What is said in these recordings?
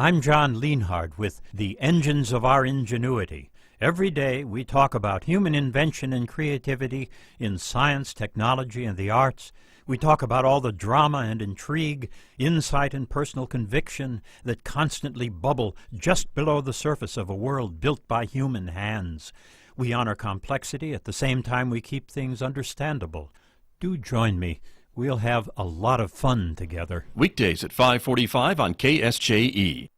I'm John Lienhard with The Engines of Our Ingenuity. Every day we talk about human invention and creativity in science, technology, and the arts. We talk about all the drama and intrigue, insight and personal conviction that constantly bubble just below the surface of a world built by human hands. We honor complexity at the same time we keep things understandable. Do join me. We'll have a lot of fun together. Weekdays at 5:45 on KSJE.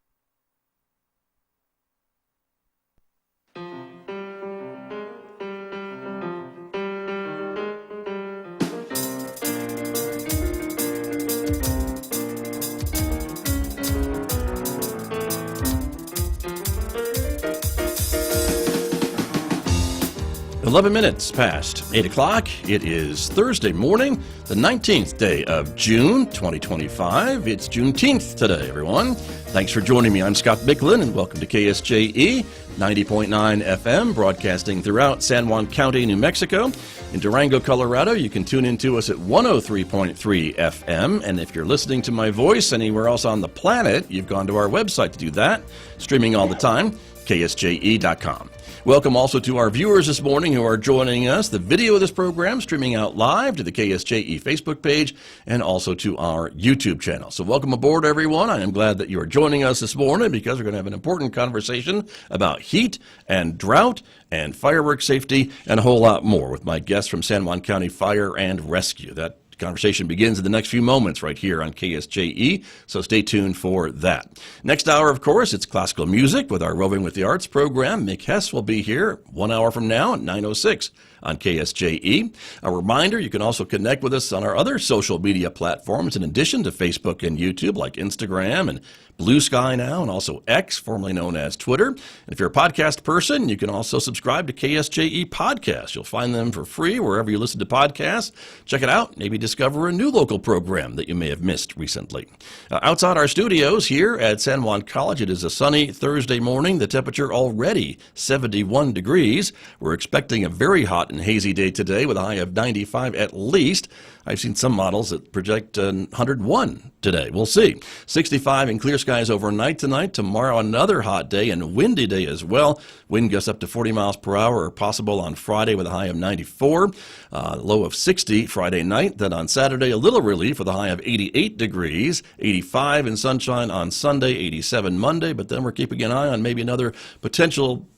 Eleven minutes past 8 o'clock. It is Thursday morning, the 19th day of June, 2025. It's Juneteenth today, everyone. Thanks for joining me. I'm Scott Bicklin, and welcome to KSJE 90.9 FM, broadcasting throughout San Juan County, New Mexico. In Durango, Colorado, you can tune into us at 103.3 FM. And if you're listening to my voice anywhere else on the planet, you've gone to our website to do that. Streaming all the time, ksje.com. Welcome also to our viewers this morning who are joining us. The video of this program streaming out live to the KSJE Facebook page and also to our YouTube channel. So welcome aboard, everyone. I am glad that you are joining us this morning because we're going to have an important conversation about heat and drought and fireworks safety and a whole lot more with my guests from San Juan County Fire and Rescue. That conversation begins in the next few moments right here on KSJE, so stay tuned for that. Next hour, of course, it's classical music with our Roving with the Arts program. Mick Hess will be here 1 hour from now at 9:06 on KSJE. A reminder, you can also connect with us on our other social media platforms in addition to Facebook and YouTube, like Instagram and Blue Sky now, and also X, formerly known as Twitter. And if you're a podcast person, you can also subscribe to KSJE Podcasts. You'll find them for free wherever you listen to podcasts. Check it out. Maybe discover a new local program that you may have missed recently. Outside our studios here at San Juan College, it is a sunny Thursday morning. The temperature already 71 degrees. We're expecting a very hot and hazy day today with a high of 95 at least. I've seen some models that project 101 today. We'll see. 65 and clear skies overnight tonight. Tomorrow, another hot day and windy day as well. Wind gusts up to 40 miles per hour are possible on Friday with a high of 94. Low of 60 Friday night. Then on Saturday, a little relief with a high of 88 degrees. 85 and sunshine on Sunday, 87 Monday. But then we're keeping an eye on maybe another potential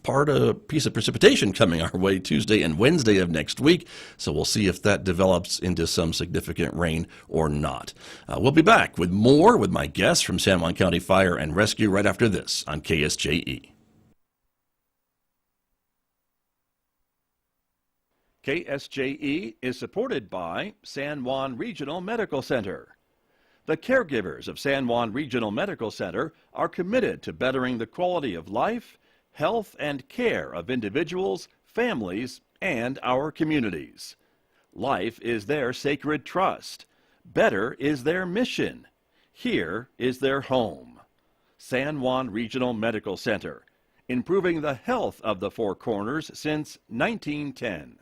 piece of precipitation coming our way Tuesday and Wednesday of next week. So we'll see if that develops into some significant rain or not. We'll be back with more with my guests from San Juan County Fire and Rescue right after this on KSJE. KSJE is supported by San Juan Regional Medical Center. The caregivers of San Juan Regional Medical Center are committed to bettering the quality of life, health, and care of individuals, families, and our communities. Life is their sacred trust. Better is their mission. Here is their home. San Juan Regional Medical Center, improving the health of the Four Corners since 1910.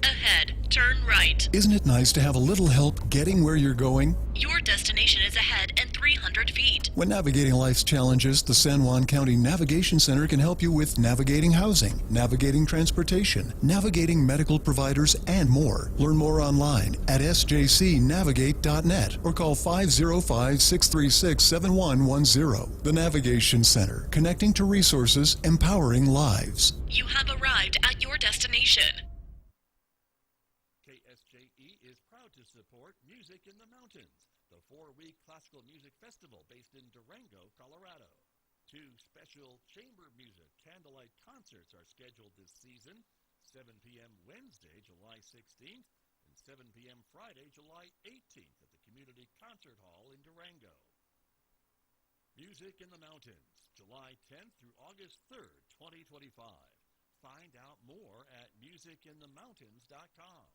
Ahead, turn right. Isn't it nice to have a little help getting where you're going? Your destination is ahead and 300 feet. When navigating life's challenges, the San Juan County Navigation Center can help you with navigating housing, navigating transportation, navigating medical providers, and more. Learn more online at sjcnavigate.net or call 505-636-7110. The Navigation Center, connecting to resources, empowering lives. You have arrived at your destination. KSJE is proud to support Music in the Mountains, the 4-week classical music festival based in Durango, Colorado. 2 special chamber music candlelight concerts are scheduled this season, 7 p.m. Wednesday, July 16th, and 7 p.m. Friday, July 18th at the Community Concert Hall in Durango. Music in the Mountains, July 10th through August 3rd, 2025. Find out more at musicinthemountains.com.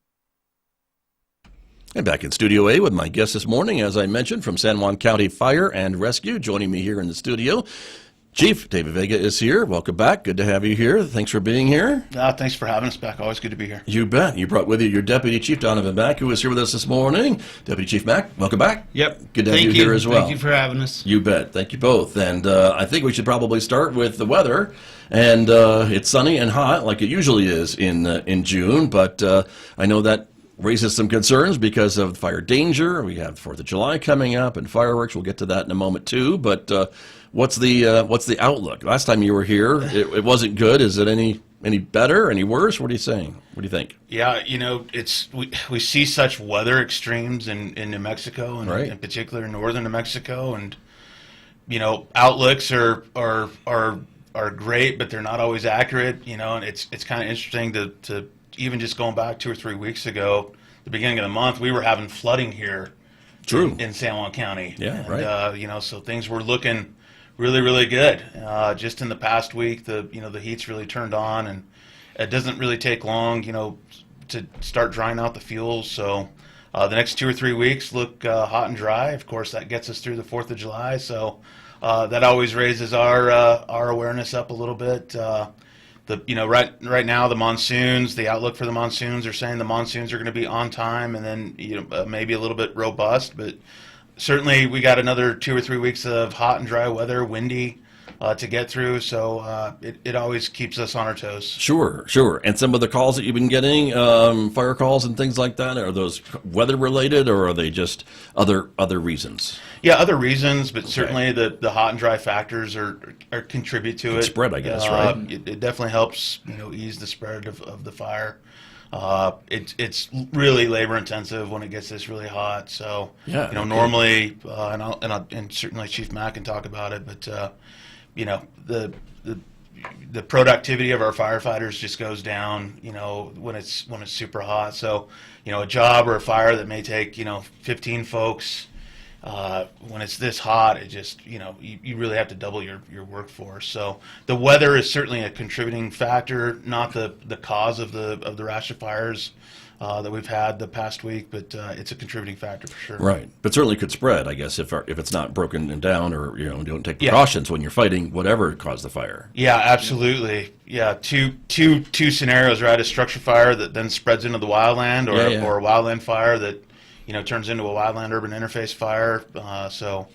And back in Studio A with my guest this morning, as I mentioned, from San Juan County Fire and Rescue. Joining me here in the studio, Chief David Vega is here. Welcome back. Good to have you here. Thanks for being here. Thanks for having us back. Always good to be here. You bet. You brought with you your Deputy Chief Donovan Mack, who is here with us this morning. Deputy Chief Mack, welcome back. Yep. Good to have you here as well. Thank you for having us. You bet. Thank you both. And I think we should probably start with the weather. And it's sunny and hot like it usually is in June, but I know that raises some concerns because of fire danger. We have 4th of July coming up and fireworks. We'll get to that in a moment too. But what's the outlook? Last time you were here, it wasn't good. Is it any better, any worse? What are you saying? What do you think? Yeah, we see such weather extremes in New Mexico, and Right. in particular northern New Mexico, and outlooks are great, but they're not always accurate. And it's kind of interesting to even just going back 2 or 3 weeks ago, the beginning of the month, we were having flooding here. True. In San Juan County. Yeah, and, right. So things were looking really, really good. Just in the past week, the heat's really turned on, and it doesn't really take long, to start drying out the fuels. So the next 2 or 3 weeks look hot and dry. Of course, that gets us through the 4th of July. So that always raises our awareness up a little bit. Right now the monsoons, the outlook for the monsoons are saying the monsoons are going to be on time, and then maybe a little bit robust, but certainly we got another 2 or 3 weeks of hot and dry weather, windy to get through. So it always keeps us on our toes. Sure. And some of the calls that you've been getting, fire calls and things like that, are those weather related, or are they just other reasons? Yeah, other reasons, but certainly the hot and dry factors are contribute to it. Spread, I guess, right? It definitely helps, ease the spread of the fire. It's really labor intensive when it gets this really hot. So, Yeah, normally, and certainly Chief Mack can talk about it, but the productivity of our firefighters just goes down, when it's super hot. So, a job or a fire that may take 15 folks. When it's this hot, it just, you really have to double your workforce. So the weather is certainly a contributing factor, not the cause of the rash of fires that we've had the past week, but it's a contributing factor for sure. Right, but certainly could spread, I guess, if it's not broken down, or don't take precautions when you're fighting whatever caused the fire. Yeah, absolutely. Yeah, two scenarios, right? A structure fire that then spreads into the wildland, or a wildland fire that turns into a wildland-urban interface fire. So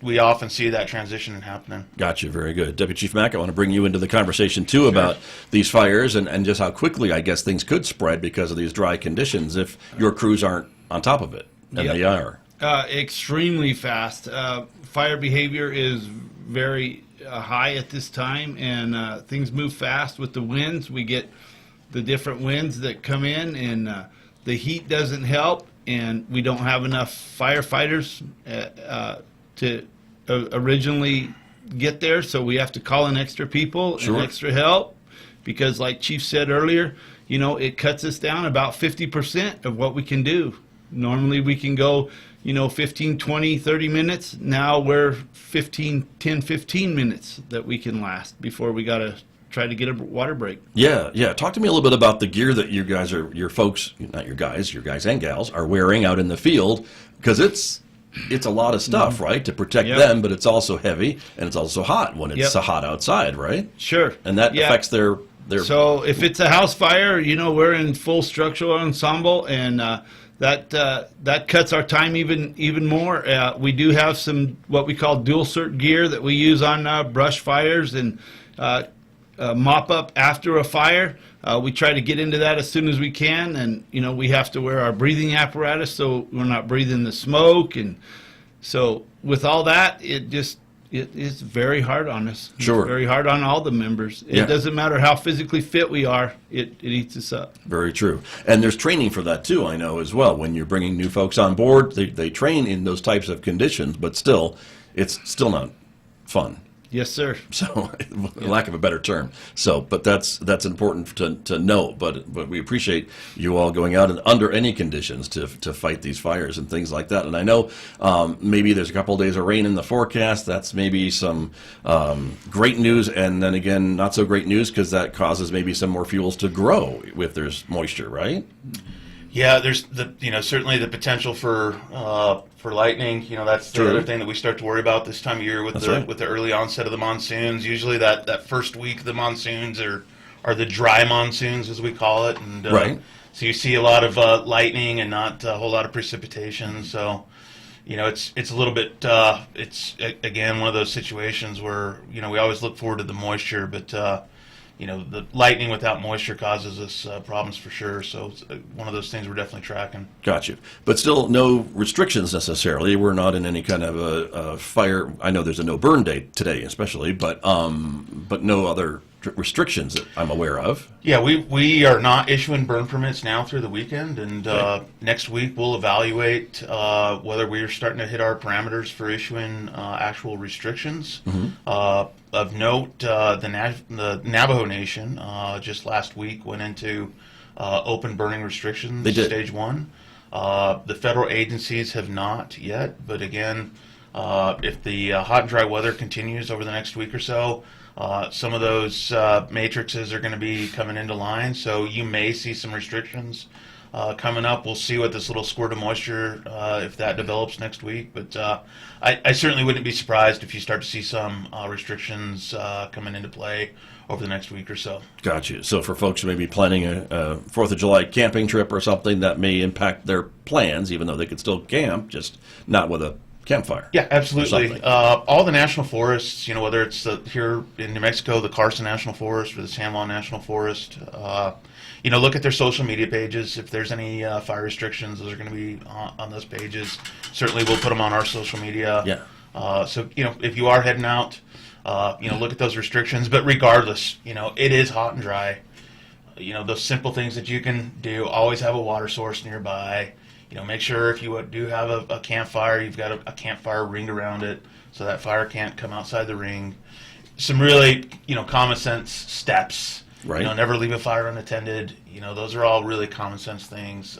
we often see that transition happening. Gotcha. Very good. Deputy Chief Mack, I want to bring you into the conversation, too, about these fires and just how quickly, I guess, things could spread because of these dry conditions if your crews aren't on top of it, and they are. Extremely fast. Fire behavior is very high at this time, and things move fast with the winds. We get the different winds that come in, and the heat doesn't help. And we don't have enough firefighters to originally get there, so we have to call in extra people and extra help, because like Chief said earlier, it cuts us down about 50% of what we can do. Normally we can go 15, 20, 30 minutes. Now we're 10, 15 minutes that we can last before we got to try to get a water break. Yeah. Talk to me a little bit about the gear that you guys your folks, not your guys and gals, are wearing out in the field, because it's a lot of stuff, right, to protect them, but it's also heavy, and it's also hot when it's hot outside, right? Sure. And that affects their. So if it's a house fire, we're in full structural ensemble, and that cuts our time even more. We do have some what we call dual cert gear that we use on brush fires and mop up after a fire. We try to get into that as soon as we can, and we have to wear our breathing apparatus so we're not breathing the smoke. And so with all that, it is very hard on us. Sure. It's very hard on all the members. It doesn't matter how physically fit we are, it eats us up. Very true. And there's training for that too, I know, as well. When you're bringing new folks on board, they train in those types of conditions, but still, it's still not fun. Yes, sir. So, lack of a better term. So, but that's important to know. But we appreciate you all going out and under any conditions to fight these fires and things like that. And I know maybe there's a couple of days of rain in the forecast. That's maybe some great news, and then again, not so great news, because that causes maybe some more fuels to grow if there's moisture, right? Yeah, there's certainly the potential for lightning. That's the other thing that we start to worry about this time of year with with the early onset of the monsoons. Usually that first week of the monsoons are the dry monsoons, as we call it, and so you see a lot of lightning and not a whole lot of precipitation. So it's a little bit it's again one of those situations where we always look forward to the moisture, but the lightning without moisture causes us problems for sure. So it's one of those things we're definitely tracking. Gotcha. But still no restrictions necessarily. We're not in any kind of a fire. I know there's a no burn date today especially, but no other restrictions that I'm aware of. Yeah, we are not issuing burn permits now through the weekend, and next week we'll evaluate whether we are starting to hit our parameters for issuing actual restrictions. Of note, the Navajo Nation just last week went into open burning restrictions, stage 1. The federal agencies have not yet, but again, if the hot and dry weather continues over the next week or so, some of those matrices are going to be coming into line, so you may see some restrictions coming up. We'll see what this little squirt of moisture, if that develops next week, but I certainly wouldn't be surprised if you start to see some restrictions coming into play over the next week or so. Gotcha. So for folks who may be planning a 4th of July camping trip or something, that may impact their plans, even though they could still camp, just not with a campfire. Yeah, absolutely. All the national forests, whether it's here in New Mexico, the Carson National Forest or the San Juan National Forest, look at their social media pages. If there's any fire restrictions, those are going to be on those pages. Certainly we'll put them on our social media. Yeah. So, if you are heading out, look at those restrictions. But regardless, it is hot and dry. Those simple things that you can do, always have a water source nearby. Make sure if you do have a campfire, you've got a campfire ring around it so that fire can't come outside the ring. Some really, common sense steps. Right. Never leave a fire unattended. Those are all really common sense things.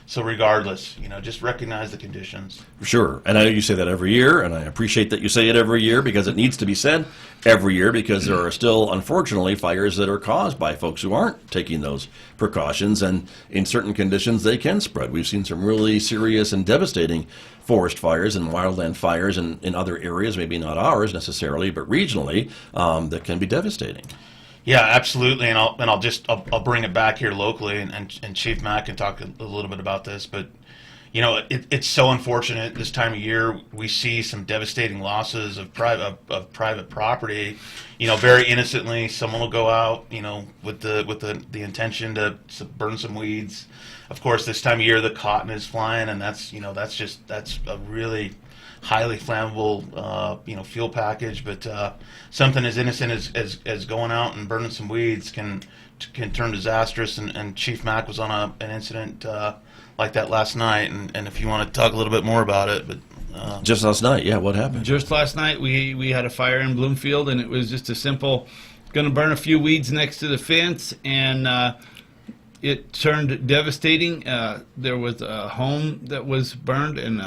So regardless, just recognize the conditions. Sure. And I know you say that every year, and I appreciate that you say it every year because it needs to be said every year because there are still, unfortunately, fires that are caused by folks who aren't taking those precautions, and in certain conditions they can spread. We've seen some really serious and devastating forest fires and wildland fires in other areas, maybe not ours necessarily, but regionally, that can be devastating. Yeah, absolutely, and I'll bring it back here locally, and Chief Mack can talk a little bit about this, but it's so unfortunate this time of year. We see some devastating losses of private property. Very innocently, someone will go out, with the intention to burn some weeds. Of course, this time of year the cotton is flying, and that's a really highly flammable, fuel package. But something as innocent as going out and burning some weeds can turn disastrous. And Chief Mack was on an incident like that last night. And if you want to talk a little bit more about it, but just last night, yeah, what happened? Just last night, we had a fire in Bloomfield, and it was just a simple, going to burn a few weeds next to the fence, and it turned devastating. There was a home that was burned and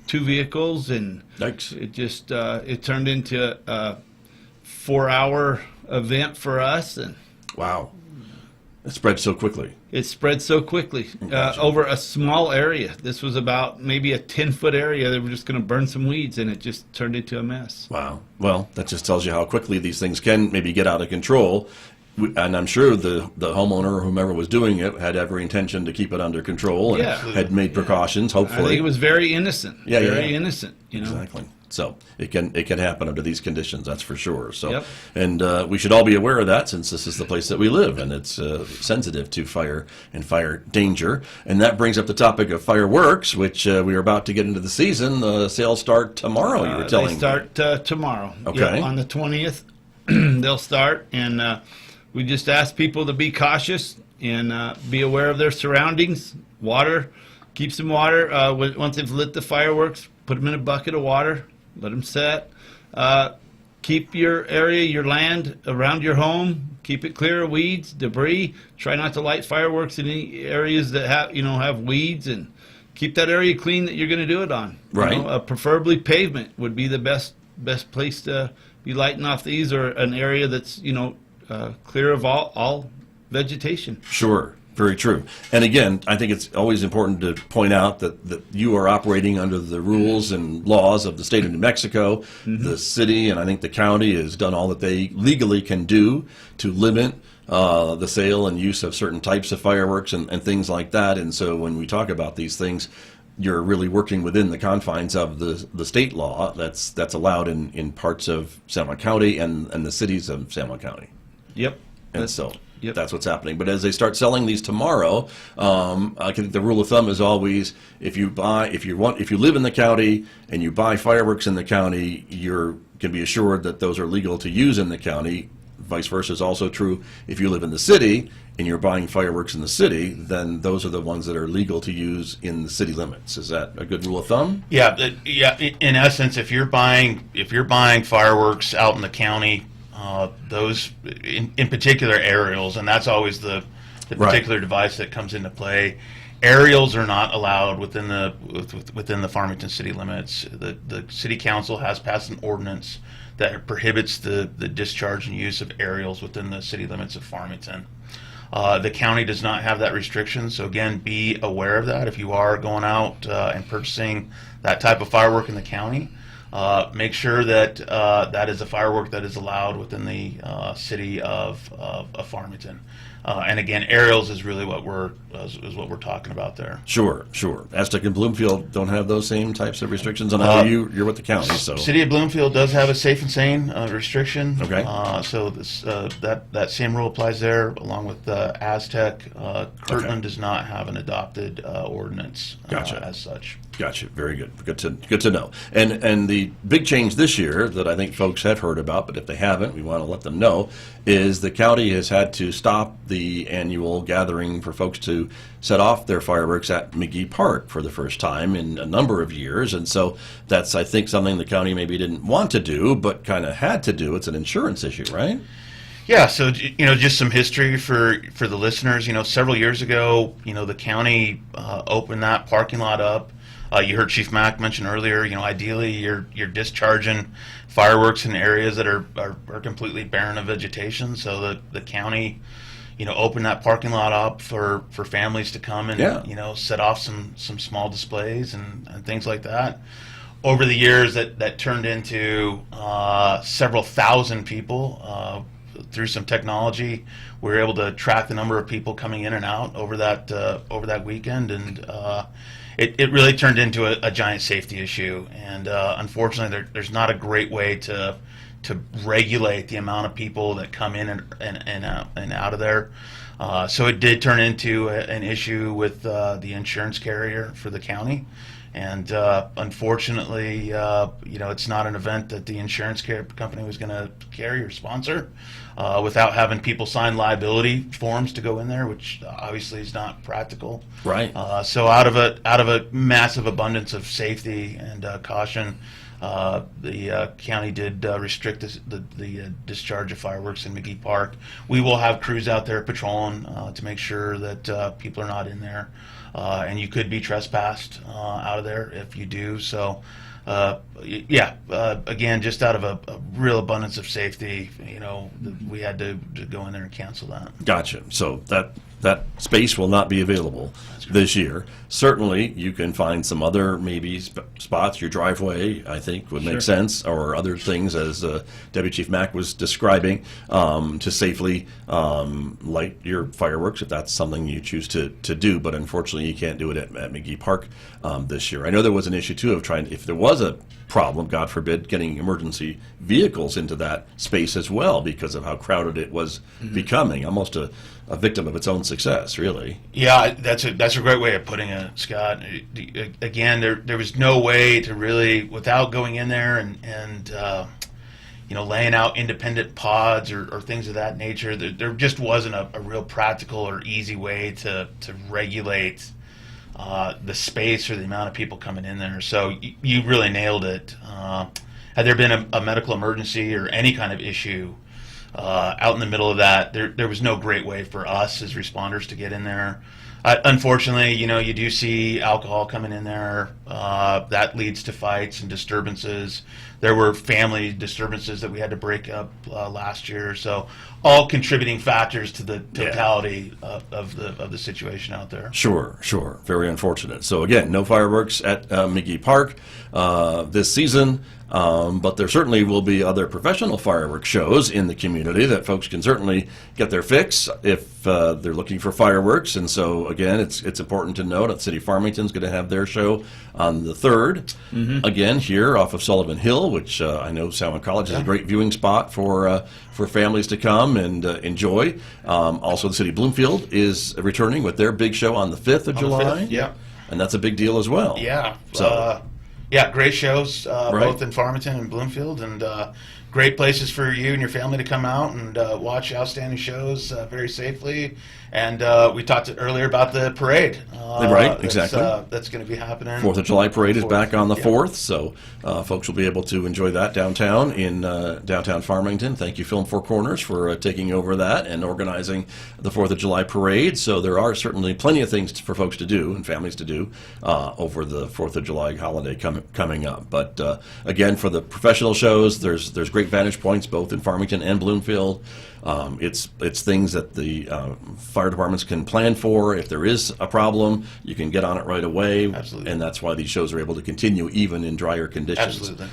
two vehicles, and Yikes. it just it turned into a 4-hour event for us. And Wow. It spread so quickly. it spread so quickly Gotcha. over a small area. This was about maybe a 10-foot area. They were just going to burn some weeds, and it just turned into a mess. Wow. Well, that just tells you how quickly these things can maybe get out of control. And I'm sure the homeowner or whomever was doing it had every intention to keep it under control and Yeah. had made precautions, I hopefully. think it was very innocent. Yeah, very innocent. Exactly. So it can happen under these conditions, that's for sure. So, Yep. and we should all be aware of that since this is the place that we live, and it's sensitive to fire and fire danger. And that brings up the topic of fireworks, which we are about to get into the season. Sales start tomorrow. You were telling They start tomorrow. Okay. Yep, on the 20th, they'll start, and we just ask people to be cautious and be aware of their surroundings. Water, keep some water. Once they've lit the fireworks, put them in a bucket of water. Let them set. Keep your area, your land around your home. Keep it clear of weeds, debris. Try not to light fireworks in any areas that have weeds, and keep that area clean that you're going to do it on. Right. Preferably pavement would be the best place to be lighting off these, or an area that's clear of all vegetation. Sure. Very true. And again, I think it's always important to point out that you are operating under the rules and laws of the state of New Mexico. The city and I think the county has done all that they legally can do to limit the sale and use of certain types of fireworks and things like that. And so when we talk about these things, you're really working within the confines of the state law that's allowed in parts of San Juan County and the cities of San Juan County. Yep. And so Yep. that's what's happening. But as they start selling these tomorrow, I think the rule of thumb is always if you live in the county and you buy fireworks in the county, you can be assured that those are legal to use in the county. Vice versa is also true. If you live in the city and you're buying fireworks in the city, then those are the ones that are legal to use in the city limits. Is that a good rule of thumb? Yeah, in essence, if you're buying fireworks out in the county, those in particular aerials, and that's always the particular device that comes into play. Aerials are not allowed within the Farmington city limits. The city council has passed an ordinance that prohibits the discharge and use of aerials within the city limits of Farmington. The county does not have that restriction, so again, be aware of that if you are going out and purchasing that type of firework in the county. Make sure that that is a firework that is allowed within the city of Farmington. And again, aerials is really what we're talking about there. Sure. Aztec and Bloomfield don't have those same types of restrictions. And I know you're with the county, so City of Bloomfield does have a safe and sane restriction. Okay. So this that same rule applies there, along with Aztec. Kirtland does not have an adopted ordinance as such. Gotcha. Very good. Good to know. And the big change this year that I think folks have heard about, but if they haven't, we want to let them know, is the county has had to stop the annual gathering for folks to set off their fireworks at McGee Park for the first time in a number of years. And so that's, I think, something the county maybe didn't want to do, but kind of had to do. It's an insurance issue, right? Yeah, so just some history for the listeners. Several years ago, the county opened that parking lot up. You heard Chief Mack mention earlier. Ideally, you're discharging fireworks in areas that are completely barren of vegetation. So the county, opened that parking lot up for families to come and set off some small displays and things like that. Over the years, that turned into several thousand people. Through some technology, we were able to track the number of people coming in and out over that weekend, and it really turned into a giant safety issue. And unfortunately, there's not a great way to regulate the amount of people that come in and out of there. So it did turn into an issue with the insurance carrier for the county. And unfortunately, it's not an event that the insurance company was going to carry or sponsor without having people sign liability forms to go in there, which obviously is not practical. Right. So out of a massive abundance of safety and caution, the county did restrict the discharge of fireworks in McGee Park. We will have crews out there patrolling to make sure that people are not in there. And you could be trespassed out of there if you do. So, again, just out of a real abundance of safety, we had to go in there and cancel that. Gotcha. So that space will not be available this year. Certainly, you can find some other maybe spots. Your driveway, I think, would make sense, or other things, as Deputy Chief Mack was describing, to safely light your fireworks if that's something you choose to do. But unfortunately, you can't do it at McGee Park this year. I know there was an issue too of trying, if there was a problem, God forbid, getting emergency vehicles into that space as well because of how crowded it was becoming. Almost a victim of its own success, really. Yeah, that's a great way of putting it, Scott. Again, there was no way to really, without going in there and laying out independent pods or things of that nature, there just wasn't a real practical or easy way to regulate the space or the amount of people coming in there. So you really nailed it. Had there been a medical emergency or any kind of issue out in the middle of that, there was no great way for us as responders to get in there. Unfortunately, you do see alcohol coming in there. That leads to fights and disturbances. There were family disturbances that we had to break up last year. So, all contributing factors to the totality of the situation out there. Sure. Very unfortunate. So again, no fireworks at McGee Park this season. But there certainly will be other professional fireworks shows in the community that folks can certainly get their fix if they're looking for fireworks. And so, again, it's important to note that City of Farmington's going to have their show on the 3rd, again, here off of Sullivan Hill, which I know Salmon College is a great viewing spot for families to come and enjoy. Also, the City of Bloomfield is returning with their big show on the 5th of July. 5th, yeah. And that's a big deal as well. Yeah. So. Yeah, great shows, Right. both in Farmington and Bloomfield, and great places for you and your family to come out and watch outstanding shows very safely. And we talked earlier about the parade. Right, exactly. That's going to be happening. 4th of July parade is 4th, back on the yeah. 4th, so folks will be able to enjoy that downtown in downtown Farmington. Thank you, Film Four Corners, for taking over that and organizing the 4th of July parade. So there are certainly plenty of things for folks to do and families to do over the 4th of July holiday coming up. But again, for the professional shows, there's great vantage points both in Farmington and Bloomfield. It's things that the fire departments can plan for. If there is a problem, you can get on it right away. Absolutely. And that's why these shows are able to continue even in drier conditions. Absolutely.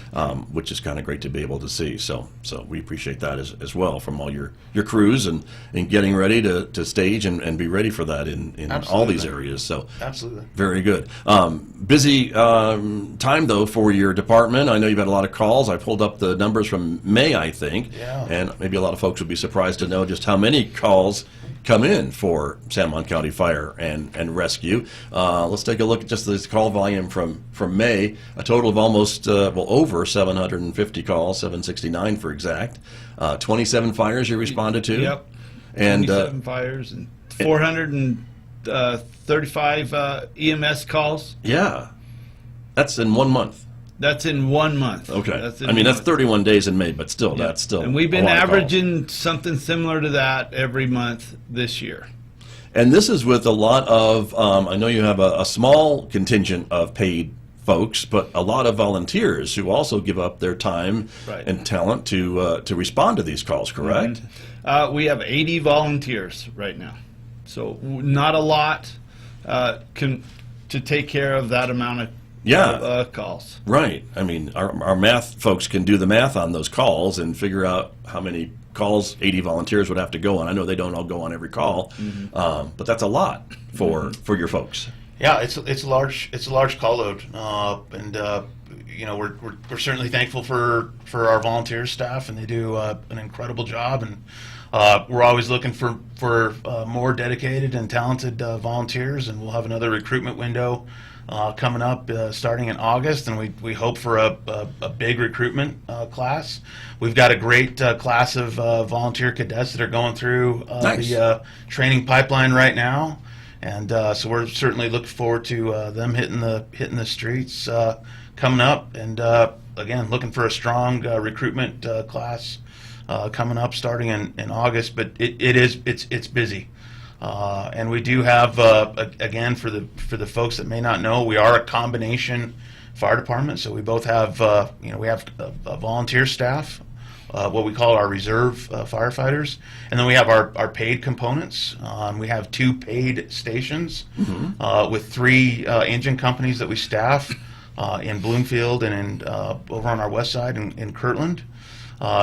Which is kind of great to be able to see. So we appreciate that as well from all your crews and getting ready to stage and be ready for that in all these areas. So Absolutely. very good. Busy time though for your department. I know you've had a lot of calls. I pulled up the numbers from May, I think. Yeah. And maybe a lot of folks would be surprised to know just how many calls come in for San Juan County Fire and Rescue. Let's take a look at just this call volume from May. A total of almost, over 750 calls, 769 for exact. 27 fires you responded to. Yep. And 27 fires and 435 EMS calls. yeah, that's in 1 month. That's in 1 month. Okay. That's 31 days in May, but still, that's still. And we've been a lot of calls. averaging something similar to that every month this year. And this is with a lot of, I know you have a small contingent of paid folks, but a lot of volunteers who also give up their time Right. and talent to respond to these calls, correct? We have 80 volunteers right now. So not a lot to take care of that amount of calls. Right. I mean, our math folks can do the math on those calls and figure out how many calls 80 volunteers would have to go on. I know they don't all go on every call, but that's a lot for your folks. Yeah, it's a large call load, and we're certainly thankful for our volunteer staff, and they do an incredible job, and we're always looking for more dedicated and talented volunteers, and we'll have another recruitment window coming up starting in August, and we hope for a big recruitment class. We've got a great class of volunteer cadets that are going through the training pipeline right now. And so we're certainly looking forward to them hitting the streets coming up, and again looking for a strong recruitment class coming up starting in August. But it's busy, and we do have again for the folks that may not know, we are a combination fire department. So we both have we have a volunteer staff. What we call our reserve firefighters, and then we have our paid components. We have 2 paid stations with 3 engine companies that we staff in Bloomfield and over on our west side in Kirtland.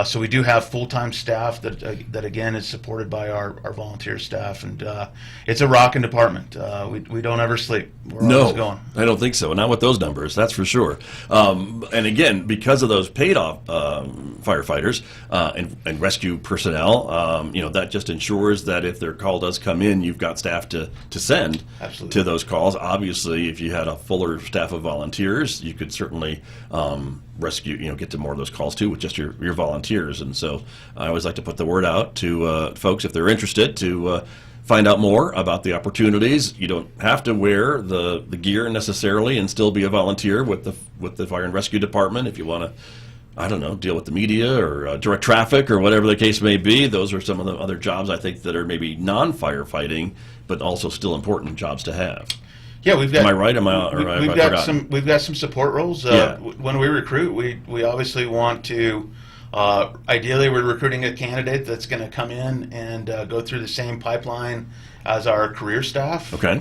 So we do have full-time staff that again is supported by our volunteer staff, and it's a rocking department. We don't ever sleep. We're always going. I don't think so. Not with those numbers, that's for sure. And again, because of those paid-off firefighters and rescue personnel, that just ensures that if their call does come in, you've got staff to send Absolutely. to those calls. Obviously, if you had a fuller staff of volunteers, you could certainly rescue, get to more of those calls too with just your volunteers. And so I always like to put the word out to folks if they're interested to find out more about the opportunities. You don't have to wear the gear necessarily and still be a volunteer with the fire and rescue department. If you want to I don't know, deal with the media or direct traffic or whatever the case may be. Those are some of the other jobs I think that are maybe non-firefighting, but also still important jobs to have. Yeah, we've got. Am I right? Am I? Or have we've I got forgotten? some. We've got some support roles. When we recruit, we obviously want to. Ideally, we're recruiting a candidate that's going to come in and go through the same pipeline as our career staff. Okay.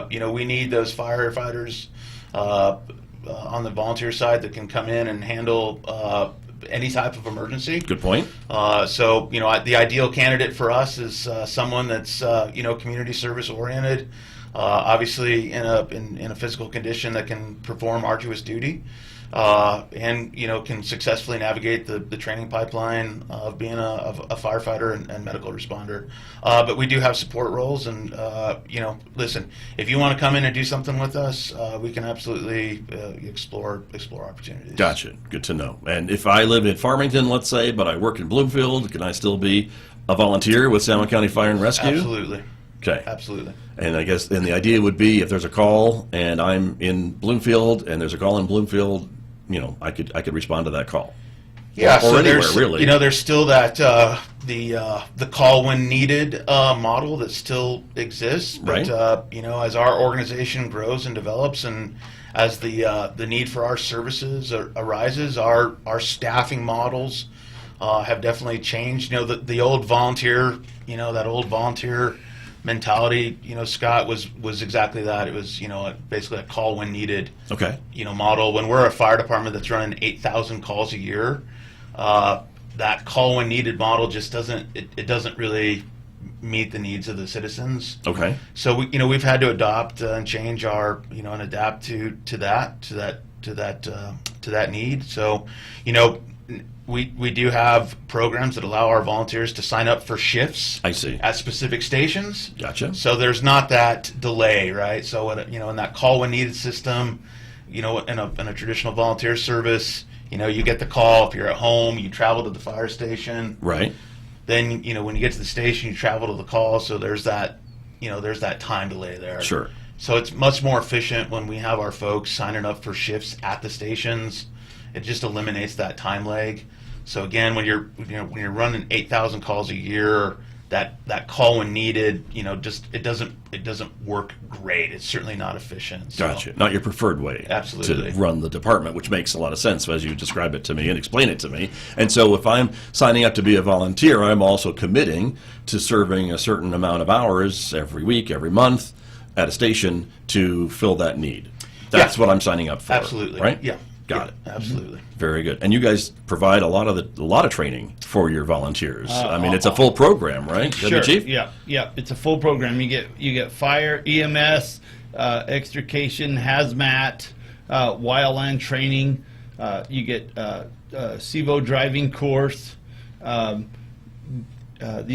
We need those firefighters on the volunteer side that can come in and handle any type of emergency. Good point. The ideal candidate for us is someone that's community service oriented, obviously in a physical condition that can perform arduous duty, and can successfully navigate the training pipeline of being a firefighter and medical responder. But we do have support roles, and listen, if you want to come in and do something with us, we can absolutely explore opportunities. Gotcha. Good to know. And if I live in Farmington, let's say, but I work in Bloomfield, can I still be a volunteer with San Juan County Fire and Rescue? Absolutely. Okay. Absolutely. And I guess then the idea would be if there's a call and I'm in Bloomfield and there's a call in Bloomfield, I could respond to that call. Yeah, or so anywhere, there's really. There's still that the call when needed model that still exists, but Right. As our organization grows and develops, and as the need for our services arises, our staffing models have definitely changed. The old volunteer, that old volunteer mentality, Scott, was exactly that. It was basically a call when needed. Okay. Model. When we're a fire department that's running 8,000 calls a year, that call when needed model just doesn't really meet the needs of the citizens. Okay. So we've had to adopt and change our and adapt to that need. So we do have programs that allow our volunteers to sign up for shifts. I see. At specific stations. Gotcha. So there's not that delay, right? So in that call when needed system, in a traditional volunteer service, you get the call. If you're at home, you travel to the fire station. Right. Then when you get to the station, you travel to the call. So there's that time delay there. Sure. So it's much more efficient when we have our folks signing up for shifts at the stations. It just eliminates that time lag. So again, when you're running 8,000 calls a year, that call when needed, it doesn't work great. It's certainly not efficient. So. Gotcha. Not your preferred way. Absolutely. To run the department, which makes a lot of sense as you describe it to me and explain it to me. And so if I'm signing up to be a volunteer, I'm also committing to serving a certain amount of hours every week, every month at a station to fill that need. That's what I'm signing up for. Absolutely. Right? Yeah. Got it. Absolutely. Very good. And you guys provide a lot of training for your volunteers. It's a full program, right? Sure. Chief? Yeah. It's a full program. You get fire, EMS, extrication, hazmat, wildland training. You get SEVO driving course. The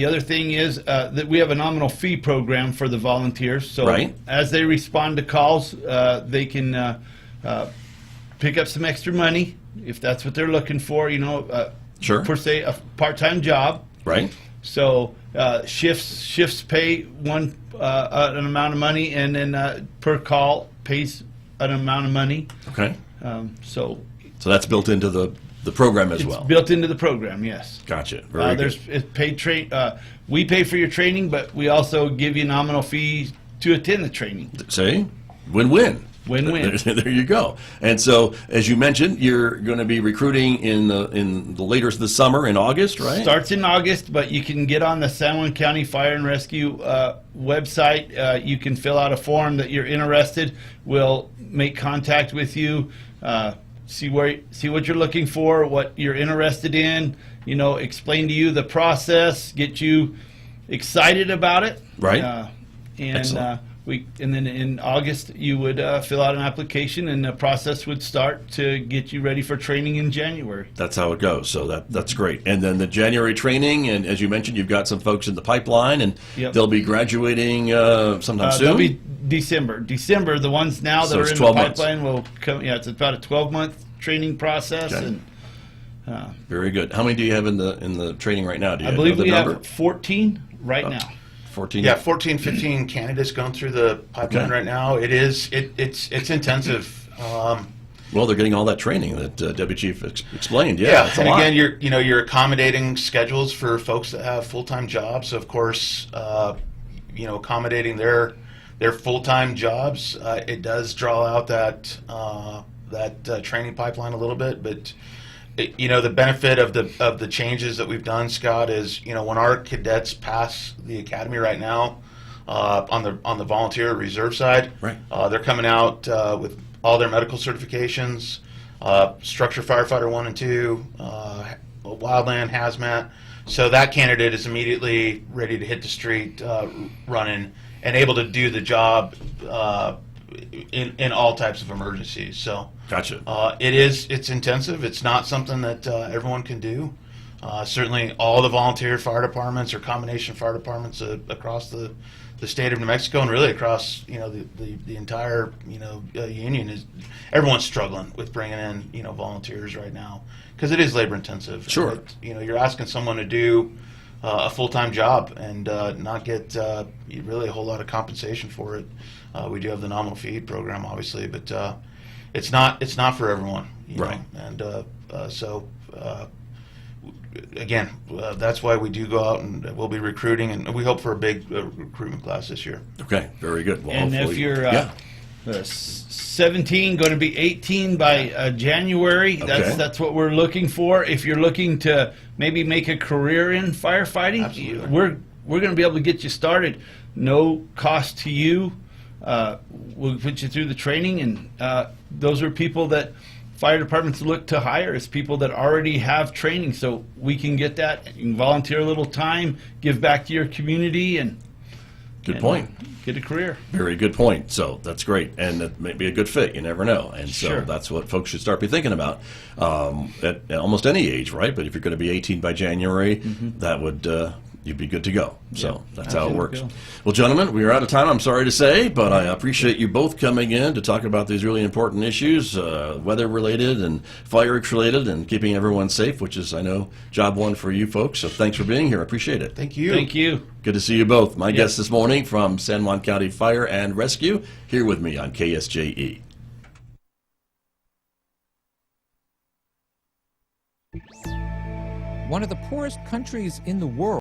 other thing is that we have a nominal fee program for the volunteers. So Right. as they respond to calls, they can pick up some extra money if that's what they're looking for. Sure. Per se, a part-time job. Right. So shifts pay an amount of money, and then per call pays an amount of money. Okay. So that's built into the program as well. built into the program, yes. Gotcha. Very good. It's paid we pay for your training, but we also give you nominal fees to attend the training. See? Win-win. Win-win. There you go. And so, as you mentioned, you're going to be recruiting in the later this summer in August, right? Starts in August, but you can get on the San Juan County Fire and Rescue website. You can fill out a form that you're interested. We'll make contact with you, see what you're looking for, what you're interested in. Explain to you the process, get you excited about it. Right. Excellent. And then in August, you would fill out an application, and the process would start to get you ready for training in January. That's how it goes. So that's great. And then the January training, and as you mentioned, you've got some folks in the pipeline, and Yep. they'll be graduating sometime soon. They'll be December. The ones now that So are it's in 12 the months. pipeline will come. Yeah, it's about a 12-month training process, Okay. and Very good. How many do you have in the training right now? Do you I believe know the we number? have 14 right now. 14. Yeah, 14, 15 candidates going through the pipeline Okay. right now. It's intensive. Well, they're getting all that training that Deputy Chief explained. Yeah, it's a and lot. again, you're accommodating schedules for folks that have full-time jobs. Of course, accommodating their full-time jobs, it does draw out that training pipeline a little bit. But the benefit of the changes that we've done, Scott, is when our cadets pass the academy right now on the volunteer reserve side, Right. They're coming out with all their medical certifications, structure firefighter 1 and 2, wildland hazmat. So that candidate is immediately ready to hit the street running and able to do the job in all types of emergencies. So Gotcha. it's intensive. It's not something that everyone can do. Certainly all the volunteer fire departments or combination fire departments across the state of New Mexico and really across the entire union everyone's struggling with bringing in volunteers right now because it is labor intensive. Sure. You're asking someone to do a full-time job and not get really a whole lot of compensation for it. We do have the nominal fee program, obviously, but it's not for everyone. Right. And so. Again, that's why we do go out and we'll be recruiting, and we hope for a big recruitment class this year. Okay, very good. Well, And if hopefully- you're yeah. 17, going to be 18 by January, Okay. that's what we're looking for. If you're looking to maybe make a career in firefighting, Absolutely. we're going to be able to get you started. No cost to you. We'll put you through the training, and those are people that fire departments look to hire as people that already have training, so we can get that. You can volunteer a little time, give back to your community, and Good point. Get a career. Very good point. So that's great, and it may be a good fit. You never know, and so Sure. that's what folks should start be thinking about at almost any age, right? But if you're going to be 18 by January, that would you'd be good to go. So that's how it works. Go. Well, gentlemen, we are out of time. I'm sorry to say, but I appreciate you both coming in to talk about these really important issues, weather related and fire related, and keeping everyone safe, which is, I know, job one for you folks. So thanks for being here. I appreciate it. Thank you. Thank you. Good to see you both. My guest this morning from San Juan County Fire and Rescue, here with me on KSJE. One of the poorest countries in the world